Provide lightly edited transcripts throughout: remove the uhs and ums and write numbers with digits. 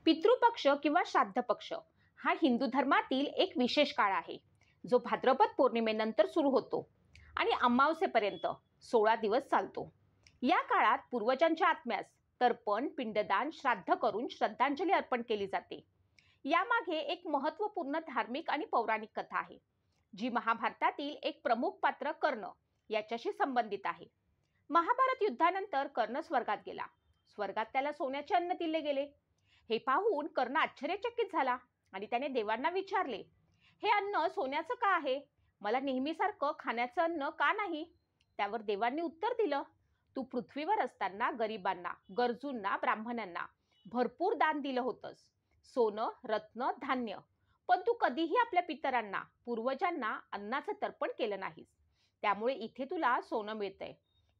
पितृपक्ष किंवा श्राद्ध पक्ष हा हिंदू धर्मातील एक विशेष काळ आहे, जो भाद्रपद पौर्णिमेनंतर सुरू होतो आणि अमावस्येपर्यंत 16 दिवस चालतो. या काळात पूर्वजांच्या आत्म्यास तर्पण, पिंडदान, श्राद्ध करून श्रद्धांजली अर्पण केली जाते. यामागे एक महत्त्वपूर्ण धार्मिक आणि पौराणिक कथा आहे, जी महाभारतातील एक प्रमुख पात्र कर्ण याच्याशी संबंधित आहे. महाभारत युद्धानंतर कर्ण स्वर्गात गेला. स्वर्गात त्याला सोन्याचे अन्न दिले गेले. हे पाहून कर्ण आश्चर्यचकित झाला आणि त्याने देवांना विचारले, हे अन्न सोन्याचं का आहे? मला नेहमीसारखं खाण्याचं अन्न का नाही? त्यावर देवांनी उत्तर दिलं, तू पृथ्वीवर असताना गरिबांना, गरजूंना, ब्राह्मणांना भरपूर दान दिलं होतंस, सोनं, रत्न, धान्य, पण तू कधीही आपल्या पितरांना, पूर्वजांना अन्नाचं तर्पण केलं नाहीस. त्यामुळे इथे तुला सोनं मिळतंय,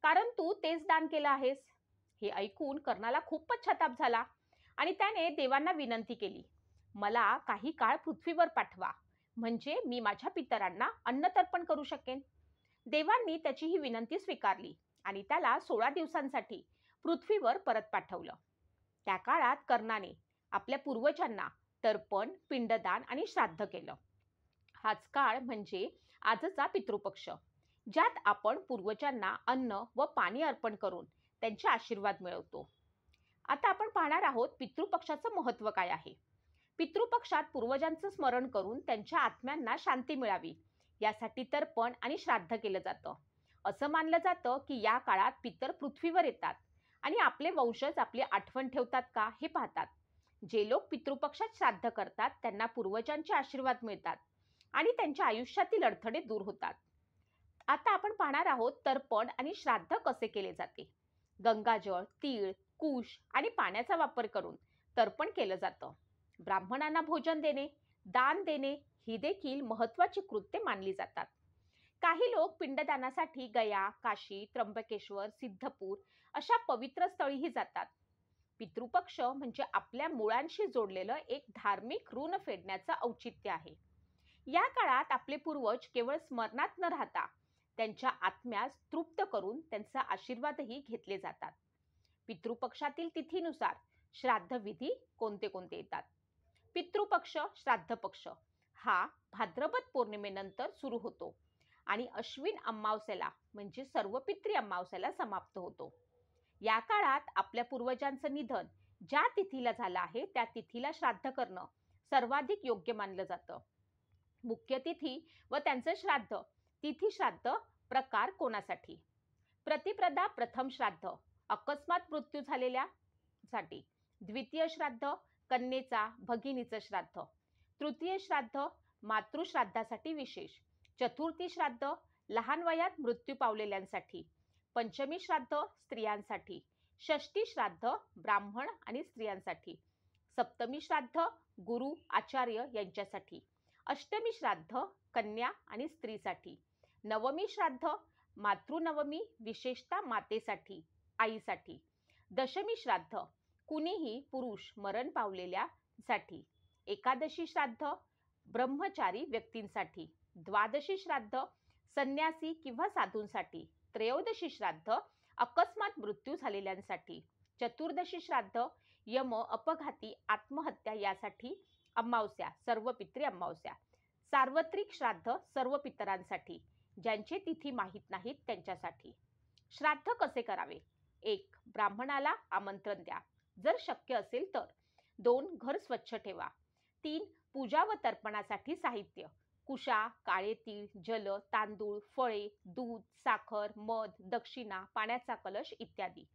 कारण तू तेच दान केलं आहेस. हे ऐकून कर्णाला खूप पश्चाताप झाला आणि त्याने देवांना विनंती केली, मला काही काळ पृथ्वीवर पाठवा, म्हणजे मी माझ्या पितरांना अन्न तर्पण करू शकेन. देवांनी त्याची ही विनंती स्वीकारली आणि त्याला 16 दिवसांसाठी पृथ्वीवर परत पाठवलं. त्या काळात कर्णाने आपल्या पूर्वजांना तर्पण, पिंडदान आणि श्राद्ध केलं. हाच काळ म्हणजे आजचा पितृपक्ष, ज्यात आपण पूर्वजांना अन्न व पाणी अर्पण करून त्यांचे आशीर्वाद मिळवतो. आता आपण पाहणार आहोत पितृपक्षाचं महत्त्व काय आहे. पितृपक्षात पूर्वजांचं स्मरण करून त्यांच्या आत्म्यांना शांती मिळावी यासाठी तर्पण आणि श्राद्ध केलं जातं. असं मानलं जातं की या काळात पितर पृथ्वीवर येतात आणि आपले वंशज आपली आठवण ठेवतात का हे पाहतात. जे लोक पितृपक्षात श्राद्ध करतात त्यांना पूर्वजांचे आशीर्वाद मिळतात आणि त्यांच्या आयुष्यातील अडथळे दूर होतात. आता आपण पाहणार आहोत तर्पण आणि श्राद्ध कसे केले जाते. गंगाजळ, तीळ, कुश आणि पाण्याचा वापर करून तर्पण केलं जातं. ब्राह्मणांना भोजन देणे, दान देणे ही देखील महत्त्वाची कृत्ये मानली जातात. काही लोक पिंडदानासाठी गया, काशी, त्र्यंबकेश्वर, सिद्धपूर अशा पवित्र स्थळीही जातात. पितृपक्ष म्हणजे आपल्या मुळांशी जोडलेलं एक धार्मिक ऋण फेडण्याचं औचित्य आहे. या काळात आपले पूर्वज केवळ स्मरणात न राहता त्यांच्या आत्म्यास तृप्त करून त्यांचा आशीर्वादही घेतले जातात. पितृपक्षातील तिथीनुसार श्राद्ध विधी कोणते कोणते येतात. पितृपक्ष, श्राद्ध पक्ष हा भाद्रपद पौर्णिमेनंतर सुरू होतो आणि अश्विन अमावस्येला म्हणजे सर्वपित्री अमावस्येला समाप्त होतो. या काळात आपल्या पूर्वजांचं निधन ज्या तिथीला झालं आहे त्या तिथीला श्राद्ध करणं सर्वाधिक योग्य मानलं जातं. मुख्य तिथी व त्यांचं श्राद्ध, तिथी श्राद्ध प्रकार कोणासाठी. प्रतिप्रदा प्रथम श्राद्ध अकस्मात मृत्यू झालेल्या साठी. द्वितीय श्राद्ध कन्येचा, भगिनीचं श्राद्ध. तृतीय श्राद्ध मातृश्राद्धासाठी विशेष. चतुर्थी श्राद्ध लहान वयात मृत्यू पावलेल्यांसाठी. पंचमी श्राद्ध स्त्रियांसाठी. षष्ठी श्राद्ध ब्राह्मण आणि स्त्रियांसाठी. सप्तमी श्राद्ध गुरु, आचार्य यांच्यासाठी. अष्टमी श्राद्ध कन्या आणि स्त्रीसाठी. नवमी श्राद्ध मातृनवमी, विशेषतः मातेसाठी, आईसाठी. दशमी श्राद्ध कुणीही पुरुष मरण पावलेल्यासाठी. एकादशी श्राद्ध ब्रह्मचारी व्यक्तींसाठी. द्वादशी श्राद्ध संन्यासी किंवा साधूंसाठी. त्रयोदशी श्राद्ध अकस्मात मृत्यू झालेल्यांसाठी. चतुर्दशी श्राद्ध यम, अपघाती, आत्महत्या यासाठी. अमावस्या सर्व पित्री अमावस्या. सार्वत्रिक श्राद्ध सर्व पितरांसाठी, ज्यांचे तिथी माहीत नाहीत त्यांच्यासाठी. श्राद्ध कसे करावे. 1. ब्राह्मणाला आमंत्रण द्या, जर शक्य असेल तर. 2. घर स्वच्छ ठेवा. 3. पूजा व तर्पणासाठी साहित्य. कुशा, काळे तीळ, जल, तांदूळ, फळे, दूध, साखर, मध, दक्षिणा, पाण्याचा कलश इत्यादी.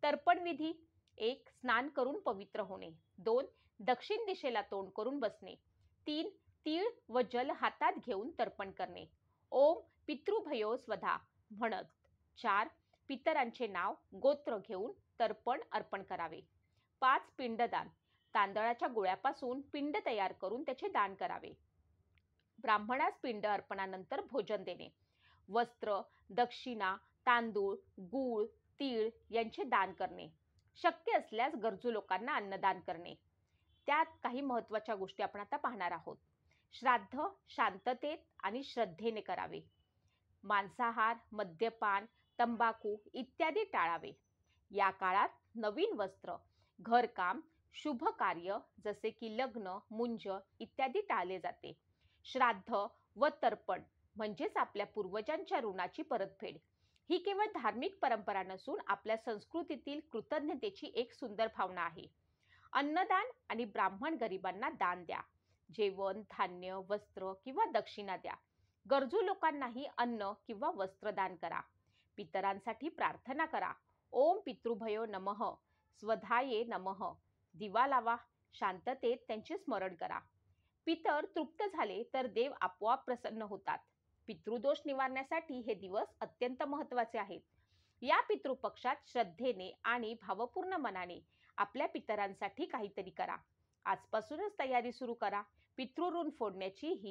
तर्पण विधी. 1. स्नान करून पवित्र होणे. 2. दक्षिण दिशेला तोंड करून बसणे. 3. तीळ व जल हातात घेऊन तर्पण करणे. ओम पितृभयो स्वधा म्हणत. 4. पितरांचे नाव, गोत्र घेऊन तर्पण अर्पण करावे. 5. पिंडदान. तांदळाच्या गोळ्यापासून पिंड तयार करून त्याचे दान करावे. ब्राह्मणास पिंड अर्पणानंतर भोजन देणे. वस्त्र, दक्षिणा, तांदूळ, गूळ, तीळ यांचे दान करणे. शक्य असल्यास गरजू लोकांना अन्नदान करणे. त्यात काही महत्त्वाच्या गोष्टी आपण आता पाहणार आहोत. श्राद्ध शांततेत आणि श्रद्धेने करावे. मांसाहार, मद्यपान, तंबाखू इत्यादी टाळावे. या काळात नवीन वस्त्र, घरकाम, शुभ कार्य जसे की लग्न, मुंज इत्यादी टाळले जाते. श्राद्ध व तर्पण म्हणजेच आपल्या पूर्वजांच्या ऋणाची परतफेड ही केवळ धार्मिक परंपरा नसून आपल्या संस्कृतीतील कृतज्ञतेची एक सुंदर भावना आहे. अन्नदान आणि ब्राह्मण गरिबांना दान द्या. जेवण, धान्य, वस्त्र किंवा दक्षिणा द्या. गरजू लोकांनाही अन्न किंवा वस्त्र दान करा. पितरांसाठी प्रार्थना करा. ओम पितृभयो नमः, स्वधाये नमः. दिवा लावा. शांततेत त्यांचे स्मरण करा. पितर तृप्त झाले तर देव आपोआप प्रसन्न होतात. पितृदोष निवारण्यासाठी हे दिवस अत्यंत महत्त्वाचे आहेत. या पितृपक्षात श्रद्धेने आणि भावपूर्ण मनाने आपल्या पितरांसाठी काहीतरी करा. आजपासूनच तयारी सुरू करा. पितृऋण फोडण्याची ही